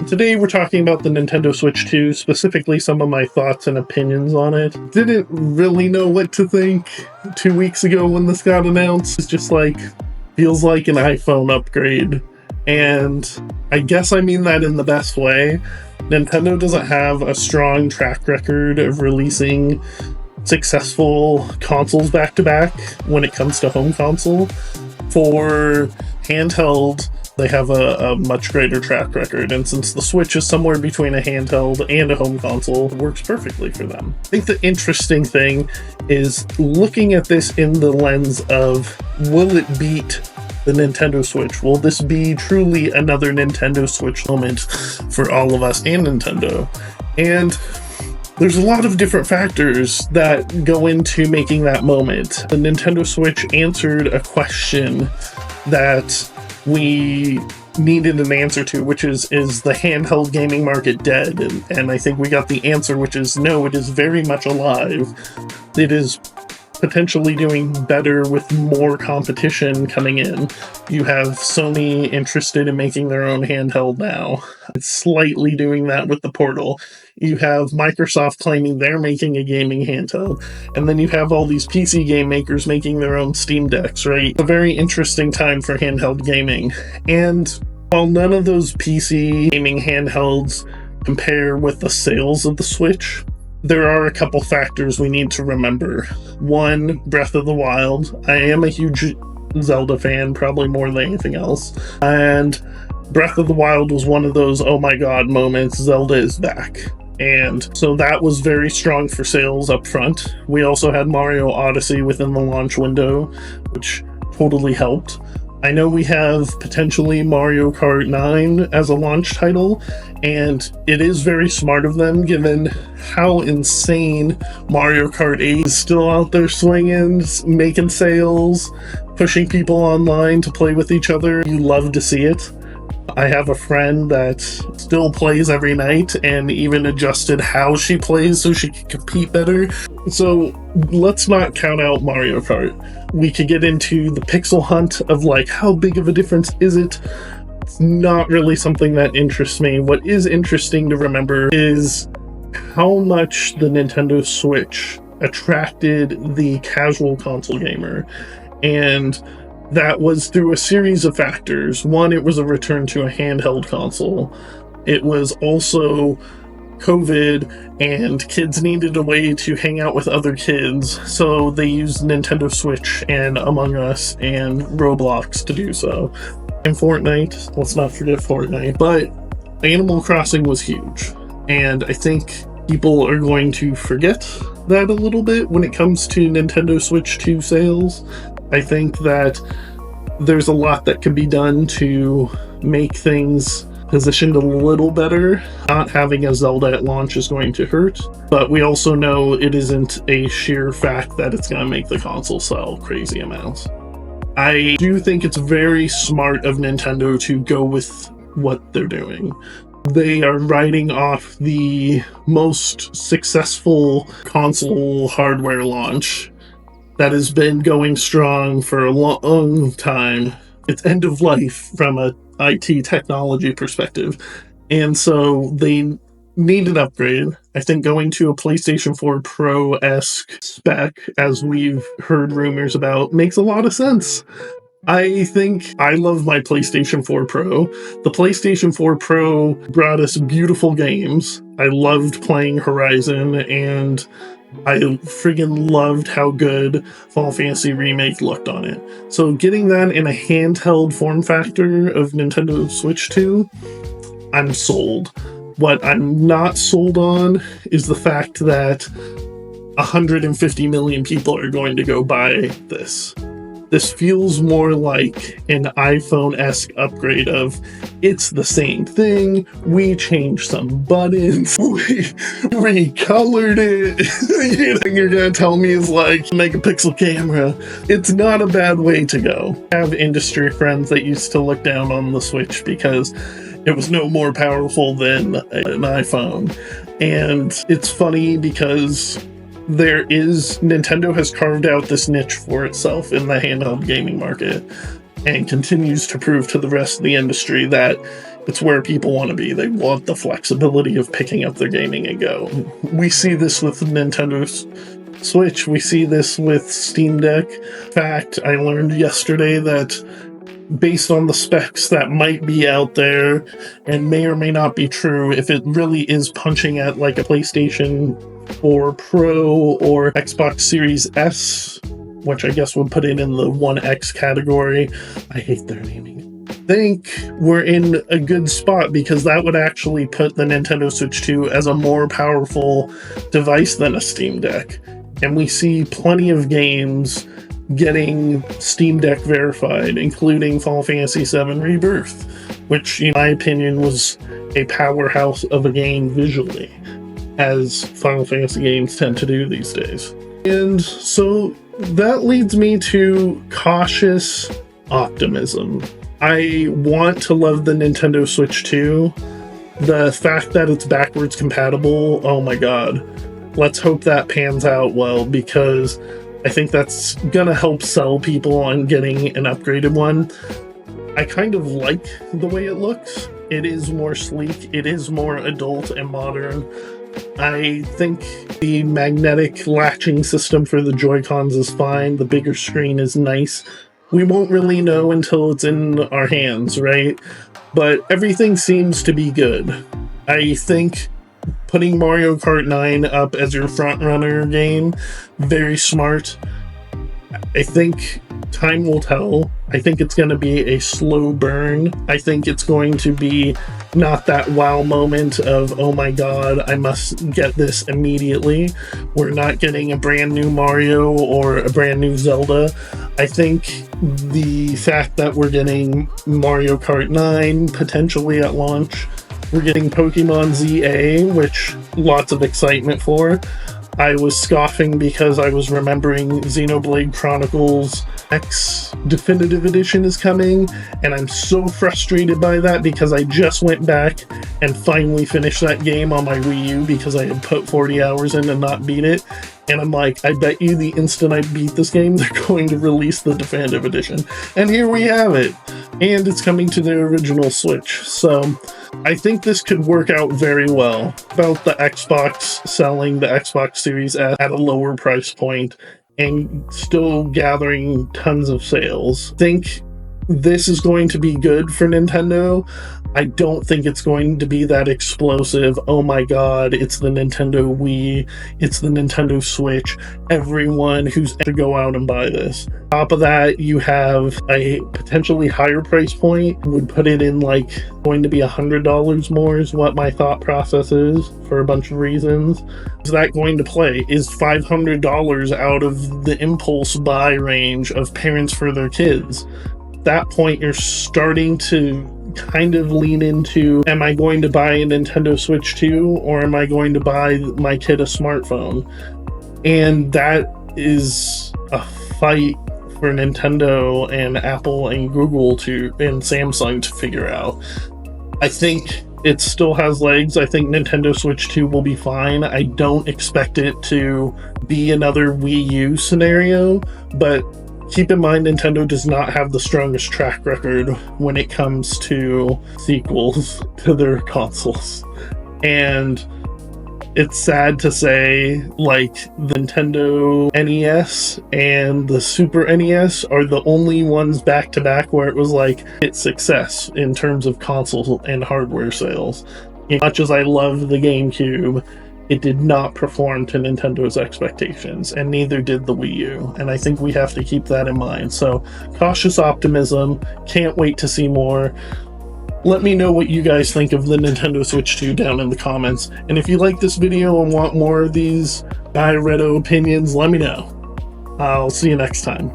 Today we're talking about the Nintendo Switch 2, specifically some of my thoughts and opinions on it. Didn't really know what to think 2 weeks ago when this got announced. It's just like, feels like an iPhone upgrade. And I guess I mean that in the best way. Nintendo doesn't have a strong track record of releasing successful consoles back-to-back when it comes to home console. For handheld, they have a much greater track record, and since the Switch is somewhere between a handheld and a home console, it works perfectly for them. I think the interesting thing is looking at this in the lens of, will it beat the Nintendo Switch? Will this be truly another Nintendo Switch moment for all of us and Nintendo? And there's a lot of different factors that go into making that moment. The Nintendo Switch answered a question that we needed an answer to, which is the handheld gaming market dead? And I think we got the answer, which is no, it is very much alive. It is potentially doing better with more competition coming in. You have Sony interested in making their own handheld now. It's slightly doing that with the Portal. You have Microsoft claiming they're making a gaming handheld. And then you have all these PC game makers making their own Steam Decks, right? It's a very interesting time for handheld gaming. And while none of those PC gaming handhelds compare with the sales of the Switch, there are a couple factors we need to remember. One, Breath of the Wild. I am a huge Zelda fan, probably more than anything else. And Breath of the Wild was one of those, oh my god moments, Zelda is back. And so that was very strong for sales up front. We also had Mario Odyssey within the launch window, which totally helped. I know we have potentially Mario Kart 9 as a launch title, and it is very smart of them given how insane Mario Kart 8 is still out there swinging, making sales, pushing people online to play with each other. You love to see it. I have a friend that still plays every night and even adjusted how she plays so she can compete better. So let's not count out Mario Kart. We could get into the pixel hunt of like, how big of a difference is it? It's not really something that interests me. What is interesting to remember is how much the Nintendo Switch attracted the casual console gamer. And that was through a series of factors. One, it was a return to a handheld console. It was also COVID, and kids needed a way to hang out with other kids, so they used Nintendo Switch and Among Us and Roblox to do so. And Fortnite, let's not forget Fortnite. But Animal Crossing was huge, and I think people are going to forget that a little bit when it comes to Nintendo Switch 2 sales. I think that there's a lot that can be done to make things positioned a little better. Not having a Zelda at launch is going to hurt, but we also know it isn't a sheer fact that it's going to make the console sell crazy amounts. I do think it's very smart of Nintendo to go with what they're doing. They are riding off the most successful console hardware launch that has been going strong for a long time. It's end of life from a IT technology perspective. And so they need an upgrade. I think going to a PlayStation 4 Pro-esque spec, as we've heard rumors about, makes a lot of sense. I think I love my PlayStation 4 Pro. The PlayStation 4 Pro brought us beautiful games. I loved playing Horizon, and I friggin' loved how good Final Fantasy Remake looked on it. So getting that in a handheld form factor of Nintendo Switch 2, I'm sold. What I'm not sold on is the fact that 150 million people are going to go buy this. This feels more like an iPhone-esque upgrade of, it's the same thing, we changed some buttons, we recolored it. You know, you're gonna tell me is like, megapixel camera. It's not a bad way to go. I have industry friends that used to look down on the Switch because it was no more powerful than an iPhone. And it's funny because Nintendo has carved out this niche for itself in the handheld gaming market and continues to prove to the rest of the industry that It's where people want to be. They want the flexibility of picking up their gaming and go. We see this with Nintendo Switch. We see this with Steam Deck. In fact, I learned yesterday that based on the specs that might be out there and may or may not be true, if it really is punching at like a PlayStation 4 Pro or Xbox Series S, which I guess would put it in the 1X category. I hate their naming. I think we're in a good spot because that would actually put the Nintendo Switch 2 as a more powerful device than a Steam Deck. And we see plenty of games getting Steam Deck verified, including Final Fantasy VII Rebirth, which in my opinion was a powerhouse of a game visually, as Final Fantasy games tend to do these days. And so that leads me to cautious optimism. I want to love the Nintendo Switch 2. The fact that it's backwards compatible, oh my god. Let's hope that pans out well, because I think that's gonna help sell people on getting an upgraded one. I kind of like the way it looks. It is more sleek, it is more adult and modern. I think the magnetic latching system for the Joy-Cons is fine. The bigger screen is nice. We won't really know until it's in our hands, right? But everything seems to be good. I think putting Mario Kart 9 up as your front-runner game, very smart. I think time will tell. I think it's going to be a slow burn. I think it's going to be not that wow moment of, oh my god, I must get this immediately. We're not getting a brand new Mario or a brand new Zelda. I think the fact that we're getting Mario Kart 9 potentially at launch, we're getting Pokemon ZA, which lots of excitement for. I was scoffing because I was remembering Xenoblade Chronicles X Definitive Edition is coming, and I'm so frustrated by that because I just went back and finally finished that game on my Wii U because I had put 40 hours in and not beat it, and I'm like, I bet you the instant I beat this game, they're going to release the Definitive Edition. And here we have it! And it's coming to the original Switch, so I think this could work out very well. About the Xbox selling the Xbox Series S at a lower price point and still gathering tons of sales. I think this is going to be good for Nintendo. I don't think it's going to be that explosive, oh my god, it's the Nintendo Wii, it's the Nintendo Switch, everyone who's to go out and buy this. On top of that, you have a potentially higher price point, would put it in like going to be $100 more is what my thought process is for a bunch of reasons. Is that going to play? Is $500 out of the impulse buy range of parents for their kids? At that point, you're starting to kind of lean into, am I going to buy a Nintendo Switch 2 or am I going to buy my kid a smartphone? And that is a fight for Nintendo and Apple and Google and Samsung to figure out. I think it still has legs. I think Nintendo Switch 2 will be fine. I don't expect it to be another Wii U scenario, but keep in mind, Nintendo does not have the strongest track record when it comes to sequels to their consoles. And it's sad to say, like, the Nintendo NES and the Super NES are the only ones back-to-back where it was like, it's success in terms of console and hardware sales. As much as I love the GameCube, it did not perform to Nintendo's expectations, and neither did the Wii U, and I think we have to keep that in mind. So, cautious optimism, can't wait to see more. Let me know what you guys think of the Nintendo Switch 2 down in the comments, and if you like this video and want more of these Guyareto opinions, let me know. I'll see you next time.